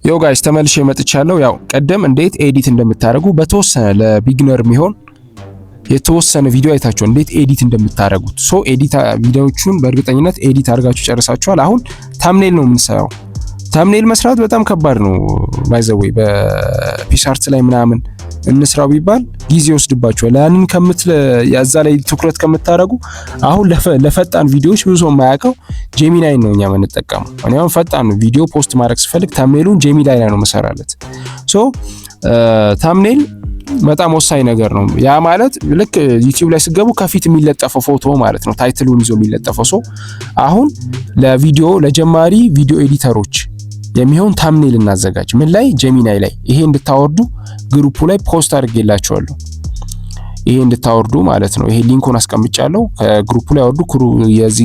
ዮ ጋይስ ተመልሼ መጥቻለሁ። ያው ቀደም እንዴት ኤዲት እንደምታደርጉ በተወሰነ ለቢግነር የሚሆን የተወሰነ ቪዲዮ አይታችሁ እንዴት ኤዲት እንደምታደርጉት ኤዲት ቪዲዮዎቹን በእርግጠኝነት ኤዲት አድርጋችሁ ጨርሳችኋል። አሁን ታምኔል ነው የምንሰራው። ታምኔል መስራት በጣም ከባድ ነው። ባይ ዘ ዌይ በፒክሳርት ላይ ምናምን እንስራው ቢባል ጊዜ ወስድባችኋል። ያንን ያዛ ላይ ትኩረት ከምታደርጉ አሁን ለፈጣን ቪዲዮዎች ብዙ ሰው የማያውቀው ጄሚናይ ነው እኛ የምንጠቀመው። እኔ አሁን ፈጣን ቪዲዮ ፖስት ማድረግ ስፈልግ ታምኔሉን ጄሚናይ ላይ ነው መሰራለት። ታምኔል በጣም ወሳኝ ነገር ነው። ያ ማለት ልክ ዩቲዩብ ላይ ሲገቡ ከፊት የሚለጠፈው ፎቶ ማለት ነው፣ ታይትሉን ይዞ የሚለጠፈው አሁን ለጀማሪ ቪዲዮ ኤዲተሮች የሚሆን ታምኔል እናዘጋጅ። ምን ላይ? ጄሚናይ ላይ። ይሄ እንድታወርዱ ግሩፑ ላይ ፖስት አድርጌላችኋለሁ። ይሄ እንድታወርዱ ማለት ነው። ይሄ ሊንኩን አስቀምጫለሁ። ከግሩፑ ላይ አወርዱ።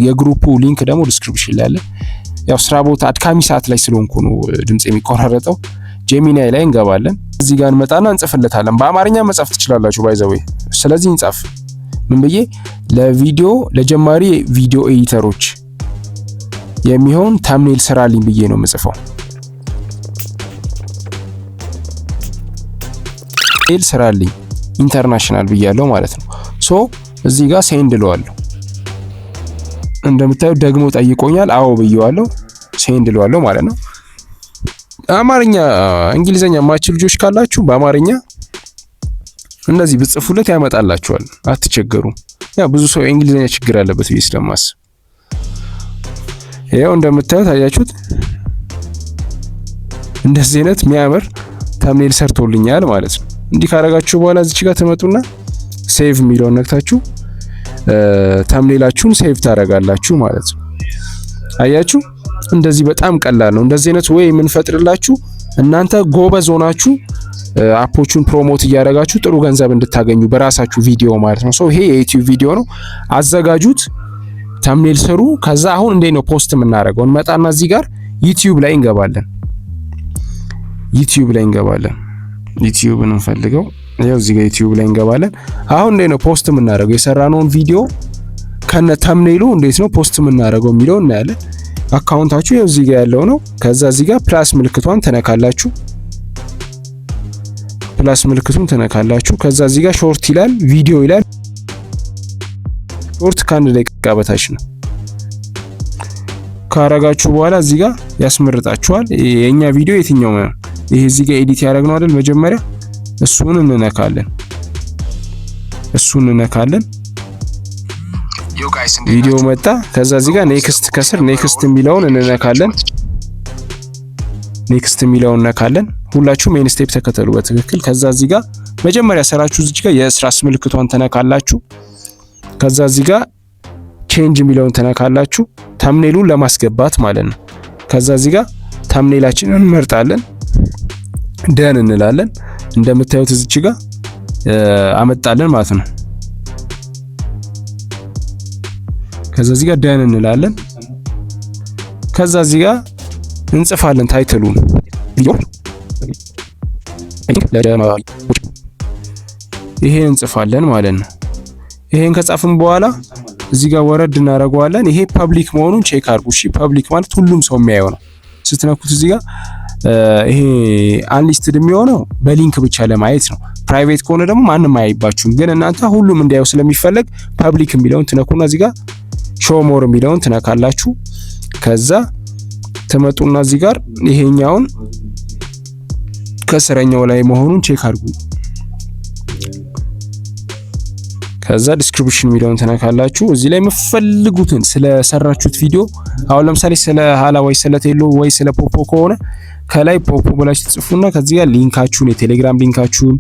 የግሩፑ ሊንክ ደግሞ ዲስክሪፕሽን ላይ አለ። ያው ስራ ቦታ አድካሚ ሰዓት ላይ ስለሆንኩ ነው ድምጽ የሚቆራረጠው። ጄሚናይ ላይ እንገባለን። እዚህ ጋር እንመጣና እንጽፍለታለን። በአማርኛ መጻፍ ትችላላችሁ ባይ ዘ ዌይ። ስለዚህ እንጻፍ ምን ብዬ ለጀማሪ ቪዲዮ ኤዲተሮች የሚሆን ታምኔል ስራልኝ ብዬ ነው የምጽፈው። ታምኔል ስራልኝ ኢንተርናሽናል ብያለሁ ማለት ነው። እዚህ ጋር ሴንድ እለዋለሁ። እንደምታዩት ደግሞ ጠይቆኛል። አዎ ብየዋለሁ። ሴንድ እለዋለሁ ማለት ነው። አማርኛ እንግሊዘኛ ማችል ልጆች ካላችሁ በአማርኛ እንደዚህ ብጽፉለት ያመጣላችኋል። አትቸገሩ። ብዙ ሰው እንግሊዘኛ ችግር አለበት ብዬ ስለማስብ ይሄው እንደምታዩት አያችሁት። እንደዚህ አይነት የሚያምር ታምኔል ሰርቶልኛል ማለት ነው። እንዲህ ካረጋችሁ በኋላ እዚህ ጋር ትመጡና ሴቭ የሚለውን ነክታችሁ ታምኔላችሁን ሴቭ ታረጋላችሁ ማለት ነው። አያችሁ እንደዚህ በጣም ቀላል ነው። እንደዚህ አይነት ወይ የምንፈጥርላችሁ እናንተ ጎበዝ ሆናችሁ አፖቹን ፕሮሞት እያደረጋችሁ ጥሩ ገንዘብ እንድታገኙ በራሳችሁ ቪዲዮ ማለት ነው። ይሄ የዩቲዩብ ቪዲዮ ነው። አዘጋጁት፣ ታምኔል ስሩ። ከዛ አሁን እንዴት ነው ፖስት የምናደርገው? እንመጣና እዚህ ጋር ዩቲዩብ ላይ እንገባለን። ዩቲዩብን እንፈልገው። ያው እዚህ ጋር ዩቲዩብ ላይ እንገባለን። አሁን እንዴት ነው ፖስት የምናደርገው? የሰራነውን ቪዲዮ ከነ ታምኔሉ እንዴት ነው ፖስት የምናደርገው የሚለው እናያለን። አካውንታችሁ ያው እዚህ ጋር ያለው ነው። ከዛ እዚህ ጋር ፕላስ ምልክቷን ተነካላችሁ። ከዛ እዚህ ጋር ሾርት ይላል፣ ቪዲዮ ይላል። ሾርት ከአንድ ደቂቃ በታች ነው። ካረጋችሁ በኋላ እዚህ ጋር ያስመርጣችኋል። የኛ ቪዲዮ የትኛው ነው? ይሄ እዚህ ጋር ኤዲት ያደረግነው አይደል? መጀመሪያ እሱን እንነካለን። ቪዲዮ መጣ። ከዛ እዚህ ጋር ኔክስት ከስር ኔክስት የሚለውን እንነካለን። ሁላችሁም ሜን ስቴፕ ተከተሉ በትክክል። ከዛ እዚህ ጋር መጀመሪያ ሰራችሁ እዚህ ጋር የስራስ ምልክቷን ተነካላችሁ። ከዛ እዚህ ጋር ቼንጅ የሚለውን ተነካላችሁ፣ ታምኔሉን ለማስገባት ማለት ነው። ከዛ እዚህ ጋር ታምኔላችንን እንመርጣለን፣ ደን እንላለን። እንደምታዩት እዚች ጋር አመጣለን ማለት ነው። ከዛ እዚህ ጋር ደን እንላለን። ከዛ እዚህ ጋር እንጽፋለን ታይትሉን ይሄን እንጽፋለን ማለት ነው። ይሄን ከጻፍን በኋላ እዚህ ጋር ወረድ እናደርገዋለን። ይሄ ፐብሊክ መሆኑን ቼክ አድርጉ። እሺ ፐብሊክ ማለት ሁሉም ሰው የሚያየው ነው። ስትነኩት እዚህ ጋር ይሄ አንሊስትድ የሚሆነው በሊንክ ብቻ ለማየት ነው። ፕራይቬት ከሆነ ደግሞ ማንም አያይባችሁም። ግን እናንተ ሁሉም እንዲያዩ ስለሚፈልግ ፐብሊክ የሚለውን ትነኩና እዚህ ጋር ሾው ሞር የሚለውን ትነካላችሁ። ከዛ ትመጡና እዚህ ጋር ይሄኛውን ከስረኛው ላይ መሆኑን ቼክ አድርጉ። ከዛ ዲስክሪፕሽን የሚለውን ተነካላችሁ። እዚህ ላይ የምትፈልጉትን ስለሰራችሁት ቪዲዮ አሁን ለምሳሌ ስለ ሀላ ወይ ስለ ቴሎ ወይ ስለ ፖፖ ከሆነ ከላይ ፖፖ ብላችሁ ትጽፉና ከዚህ ጋር ሊንካችሁን የቴሌግራም ሊንካችሁን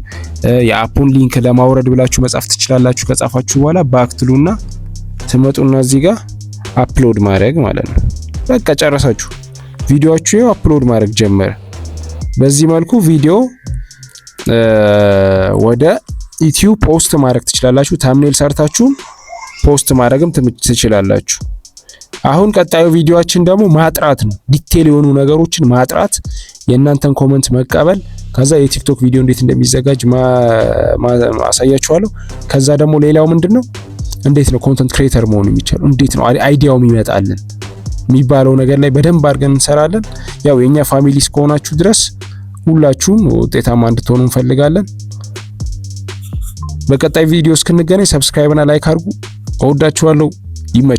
የአፑን ሊንክ ለማውረድ ብላችሁ መጻፍ ትችላላችሁ። ከጻፋችሁ በኋላ ባክ ትሉና ትመጡና እዚህ ጋር አፕሎድ ማድረግ ማለት ነው። በቃ ጨረሳችሁ። ቪዲዮአችሁ አፕሎድ ማድረግ ጀመረ። በዚህ መልኩ ቪዲዮ ወደ ዩቲዩብ ፖስት ማድረግ ትችላላችሁ። ታምኔል ሰርታችሁ ፖስት ማድረግም ትችላላችሁ። አሁን ቀጣዩ ቪዲዮአችን ደግሞ ማጥራት ነው። ዲቴል የሆኑ ነገሮችን ማጥራት፣ የእናንተን ኮመንት መቀበል፣ ከዛ የቲክቶክ ቪዲዮ እንዴት እንደሚዘጋጅ አሳያችኋለሁ። ከዛ ደግሞ ሌላው ምንድነው እንዴት ነው ኮንተንት ክሬተር መሆን የሚቻለው፣ እንዴት ነው አይዲያው የሚመጣልን፣ የሚባለው ነገር ላይ በደንብ አድርገን እንሰራለን። ያው የኛ ፋሚሊ እስከሆናችሁ ድረስ ሁላችሁም ውጤታማ እንድትሆኑ እንፈልጋለን። በቀጣይ ቪዲዮ እስክንገናኝ ሰብስክራይብ እና ላይክ አድርጉ። እወዳችኋለሁ። ይመች